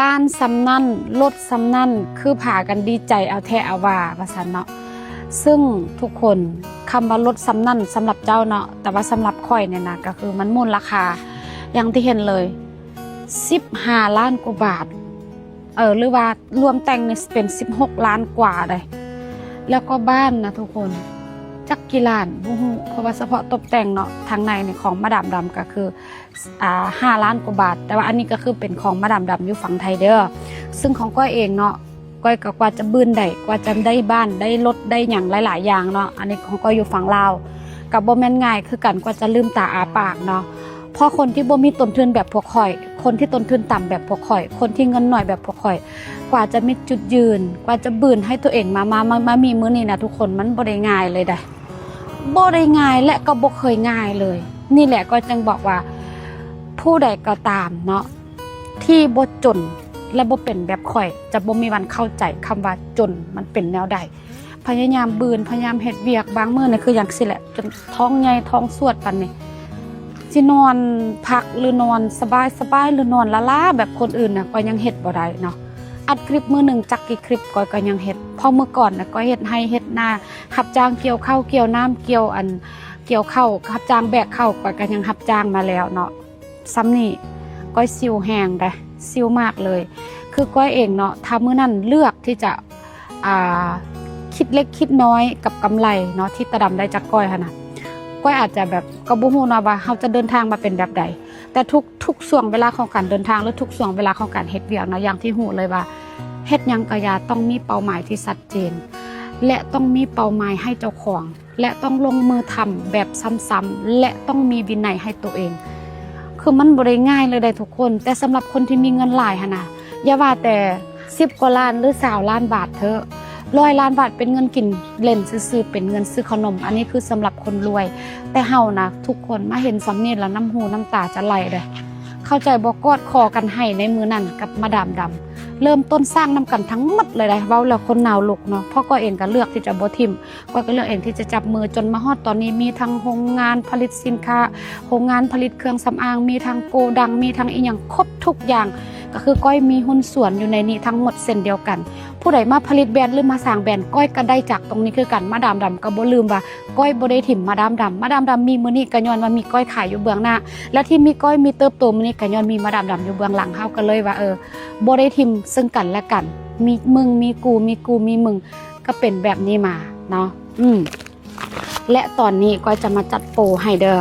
บ้านซ้ำนั่นรถซ้ำนั่นคือพากันดีใจเอาแท้เอาว่าว่าซั่นเนาะซึ่งทุกคนคำว่ารถซ้ำนั่นสำหรับเจ้าเนาะแต่ว่าสำหรับข่อยเนี่ยนะก็คือมันมูลราคาอย่างที่เห็นเลย15 ล้านกว่าบาทหรือว่ารวมแต่งเนี่ยเป็น16 ล้านกว่าเลยแล้วก็บ้านนะทุกคนจักกี่ล้านบ่ฮู้เพราะว่าเฉพาะตกแต่งเนาะทางในเนี่ยของมาดามดำก็คือ5 ล้านกว่าบาทแต่ว่าอันนี้ก็คือเป็นของมาดามดำอยู่ฝั่งไทยเด้อซึ่งของก้อยเองเนาะก้อยก็กว่าจะบื้นได้กว่าจะได้บ้านได้รถได้อย่างหลายๆอย่างเนาะอันนี้ของก้อยอยู่ฝั่งลาวกับบ่แม่นง่ายคือกันกว่าจะลืมตาอาปากเนาะเพราะคนที่บ่มีต้นทุนแบบพวกข่อยคนที่ต้นทุนต่ำแบบพวกข่อยคนที่เงินหน่อยแบบพวกข่อยกว่าจะมีจุดยืนกว่าจะบืนให้ตัวเองมามีมื้อนี้นะทุกคนมันบ่ได้ง่ายเลยได้บ่ได้ง่ายและก็บ่เคยง่ายเลยนี่แหละก็จึงบอกว่าผู้ใดก็ตามเนาะที่บ่จนและบ่เป็นแบบข่อยจะบ่มีวันเข้าใจคำว่าจนมันเป็นแนวใดพยายามบืนพยายามเฮ็ดเวียกบางมื้อนี่คืออย่างสิแหละจนท้องใหญ่ท้องสวดปานนี้สินอนพักหรือนอนสบายหรือนอนล้าๆแบบคนอื่นน่ะก็ยังเฮ็ดบ่ได้เนาะอัดคลิปมื้อนึงจักกี่คลิปก็ยังเฮ็ดพอเมื่อก่อนน่ะก็เฮ็ดให้เฮ็ดนารับจ้างเกี่ยวข้าวเกี่ยวน้ำเกี่ยวเกี่ยวข้าวรับจ้างแบกข้าวก็ยังรับจ้างมาแล้วเนาะซ้ำนี่ก้อยซิวแห้งได้ซิวมากเลยคือก้อยเองเนาะถ้ามื้อนั้นเลือกที่จะคิดเล็กคิดน้อยกับกำไรเนาะที่ตะดำได้จากก้อยค่ะนะก้อยอาจจะแบบก็บ่ฮู้เนาะว่าเฮาจะเดินทางมาเป็นแบบใดแต่ทุกช่วงเวลาของการเดินทางหรือทุกช่วงเวลาของการเฮ็ดเวียกเนาะอย่างที่ฮู้เลยว่าเฮ็ดหยังก็อย่าต้องมีเป้าหมายที่ชัดเจนและต้องมีเป้าหมายให้เจ้าของและต้องลงมือทำแบบซ้ำๆและต้องมีวินัยให้ตัวเองคือมันบ่ได้ง่ายเลยได้ทุกคนแต่สำหรับคนที่มีเงินหลายหั่นน่ะอย่าว่าแต่10 กว่าล้านหรือ20 ล้านบาทเถอะ100 ล้านบาทเป็นเงินกินเล่นซื้อๆเป็นเงินซื้อขนมอันนี้คือสำหรับคนรวยแต่เฮานะทุกคนมาเห็นสำเนียงแล้วน้ำหูน้ำตาจะไหลเลยเข้าใจบ่กอดคอกันให้ในมือนั้นกับมาดามดำเริ่มต้นสร้างน้ำกันทั้งหมดเลยเว้าแล้วคนหนาวลุกเนาะเพราะก็เองก็เลือกที่จะบ่ทิ่มก็เลือกเองที่จะจับมือจนมาฮอดตอนนี้มีทั้งโรงงานผลิตสินค้าโรงงานผลิตเครื่องสำอางมีทั้งโกดังมีทั้งอีหยังครบทุกอย่างก็คือก้อยมีหุ้นส่วนอยู่ในนี้ทั้งหมดเส้นเดียวกันผู้ใดมาผลิตแบรนด์หรือมาสร้างแบรนด์ก้อยก็ได้จากตรงนี้คือกันมาดามดำก็บ่ลืมว่าก้อยบ่ได้ถิ่มมาดามดำมีมื้อนี้ก็ย้อนว่ามีก้อยขายอยู่เบื้องหน้าและที่มีก้อยมีเติบโตมื้อนี้ก็ย้อนมีมาดามดำอยู่เบื้องหลังเฮาก็เลยว่าบ่ได้ถิ่มซึ่งกันและกันมีมึงมีกูมีมึงก็เป็นแบบนี้มาเนาะและตอนนี้ก้อยจะมาจัดโปรให้เด้อ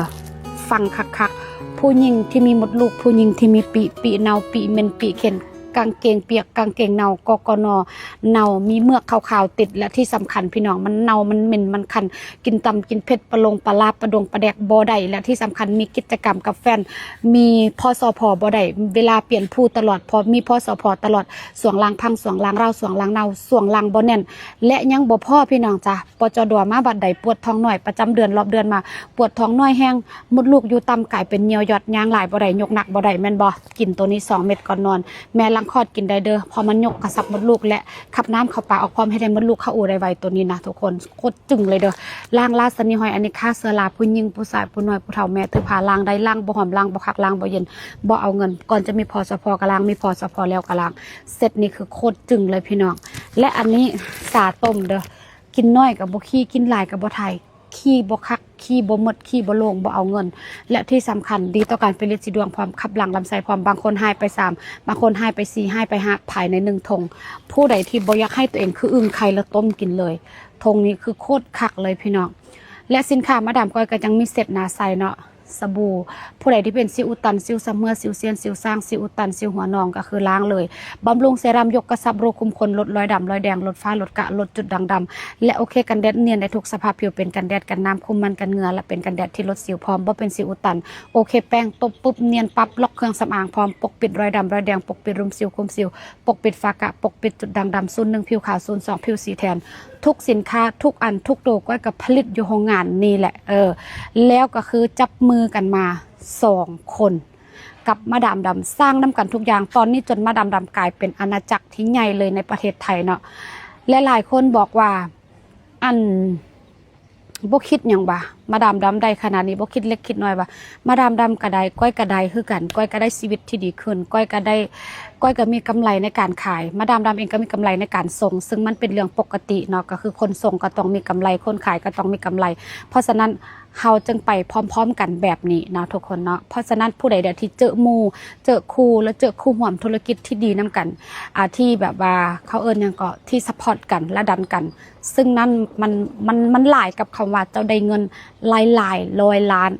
ฟังคักๆผู้หญิงที่มีมดลูกผู้หญิงที่มีปีเนาปีเมนปีเข็นกางเกงเปียกกางเกงเนากกนเนามีเมือกขาวๆติดและที่สำคัญพี่น้องมันเนามันเหม็นมันคันกินตำกินเผ็ดปลงปลาปลาดงปลาแดกบ่ได้และที่สำคัญมีกิจกรรมกับแฟนมีพสพบ่ได้เวลาเปลี่ยนผู้ตลอดพอมีพสพตลอดสวงลางพังสวงลางเล่าสวงลางเนาสวงลางบ่แน่นและยังบ่พอพี่น้องจ้ะปจดมาบัดใดปวดท้องหน่อยประจำเดือนรอบเดือนมาปวดท้องน้อยแห้งมดลูกอยู่ต่ำกลายเป็นเหนียวยอดยางหลายบ่ได้ยกหนักบ่ได้แม่นบ่กินตัวนี้2 เม็ดก่อนนอนแม่ลังคลอดกินได้เด้อพอมันยกกระสับมดลูกและขับน้ำเข้าปากออกพร้อมให้ได้มดลูกเข้าอู่ได้ไวตัวนี้นะทุกคนโคตรจึงเลยเด้อล้างลาสนีหอยอันนี้ค่าเสือลาผู้หญิงผู้ชายผู้น้อยผู้เฒ่าแม่ถือผ้าล้างได้ล้างบ่หอมล้างบ่คักล้างบ่เย็นบ่เอาเงินก่อนจะมีพสพกะล้างมีพสพแล้วกะล้างเสร็จนี่คือโคตรจึงเลยพี่น้องและอันนี้สาต้มเด้อกินน้อยกับบ่ขี้กินหลายกับบ่ไทยขี้บ่คักขี้บ่หมดขี้บ่โล่งบ่เอาเงินและที่สำคัญดีต่อการเป็นฤทธิ์สีดวงพร้อมขับหลังลำไส้พร้อมบางคนให้ไป3บางคนให้ไป4ให้ไป5ภายใน1 ธงผู้ใดที่บ่อยากให้ตัวเองคืออึ่งไข่แล้วต้มกินเลยธงนี้คือโคตรคักเลยพี่น้องและสินค้ามาดามก้อยก็ยังมีเซตหน้าใสเนาะสบู่ผู้ใดที่เป็นสิวอุดตันสิวซ้ำเมื่อสิวเซียนสิวสร้างสิวอุดตันสิวหัวนองก็คือล้างเลยบำรุงเซรั่มยกกระชับโรคคุมขนลดรอยดำรอยแดงลดฝ้าลดกระลดจุดด่างดำและโอเคกันแดดเนียนได้ทุกสภาพผิวเป็นกันแดดกันน้ำคุมมันกันเหงื่อและเป็นกันแดดที่ลดสิวพร้อมบ่เป็นสิวอุดตันโอเคแป้งตบปุ๊บเนียนปั๊บล็อกเครื่องสำอางพร้อมปกปิดรอยดำรอยแดงปกปิดรุมสิวคุมสิวปกปิดฝ้ากระปกปิดจุดด่างดำ01ผิวขาว02ผิวสีแทนทุกสินค้าทุกอันทุกโดก้อยกับผลิตอยู่โรงงานนี่แหละแล้วก็คือจับมือกันมา2 คนกับมาดามดำสร้างน้ำกันทุกอย่างตอนนี้จนมาดามดำกลายเป็นอาณาจักรที่ใหญ่เลยในประเทศไทยเนาะและหลายคนบอกว่า บ่คิดหยังบ่มาดามดำได้ขนาดนี้บ่คิดเล็กคิดน้อยบ่มาดามดำก็ได้ก้อยก็ได้คือกันก้อยก็ได้ชีวิตที่ดีขึ้นก้อยก็มีกำไรในการขายมาดามดำเองก็มีกำไรในการส่งซึ่งมันเป็นเรื่องปกติเนาะก็คือคนส่งก็ต้องมีกำไรคนขายก็ต้องมีกำไรเพราะฉะนั้นเฮาจึงไปพร้อมๆกันแบบนี้นะทุกคนเนาะเพราะฉะนั้นผู้ใดที่เจอหมู่เจอคู่แล้วเจอคู่ร่วมธุรกิจที่ดีนํกันที่แบบว่าเขาเอิ้นหยังก็ที่ซัพพอร์ตกันและดันกันซึ่งนั่นมันหลายกับคำว่าเจ้าได้เงินหลายๆ100 ล้าน